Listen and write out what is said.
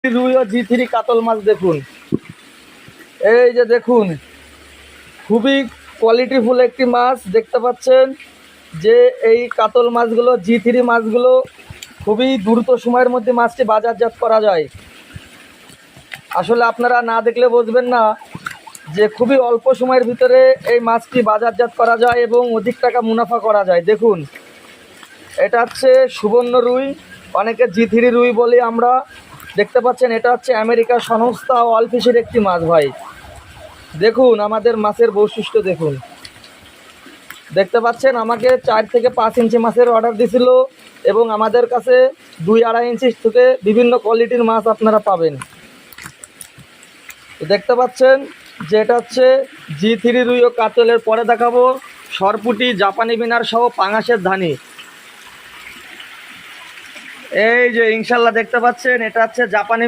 রুই ও জি3 কাতল মাছ দেখুন, এই যে দেখুন, খুবই কোয়ালিটিফুল একটি মাছ দেখতে পাচ্ছেন যে এই কাতল মাছগুলো জি3 মাছগুলো খুবই দ্রুত সময়ের মধ্যে মাছটি বাজারজাত করা যায়। আসলে আপনারা না দেখলে বুঝবেন না যে খুবই অল্প সময়ের ভিতরে এই মাছটি বাজারজাত করা যায় এবং অধিক টাকা মুনাফা করা যায়। দেখুন, এটা হচ্ছে সুবর্ণ রুই, অনেকে জি3 রুই বলি আমরা। দেখতে পাচ্ছেন এটা হচ্ছে আমেরিকার সংস্থা ওয়াল ফিশের একটি মাছ ভাই। দেখুন আমাদের মাছের বৈশিষ্ট্য দেখুন, দেখতে পাচ্ছেন আমাকে 4 থেকে 5 ইঞ্চি মাছের অর্ডার দিছিল এবং আমাদের কাছে 2-2.5 ইঞ্চি থেকে বিভিন্ন কোয়ালিটির মাছ আপনারা পাবেন। দেখতে পাচ্ছেন যে এটা হচ্ছে জি3 রুই ও কাতলের। পরে দেখাবো সরপুটি, জাপানি বিনার সহ পাঙাশের ধানি। এই যে ইনশাল্লাহ দেখতে পাচ্ছেন এটা হচ্ছে জাপানি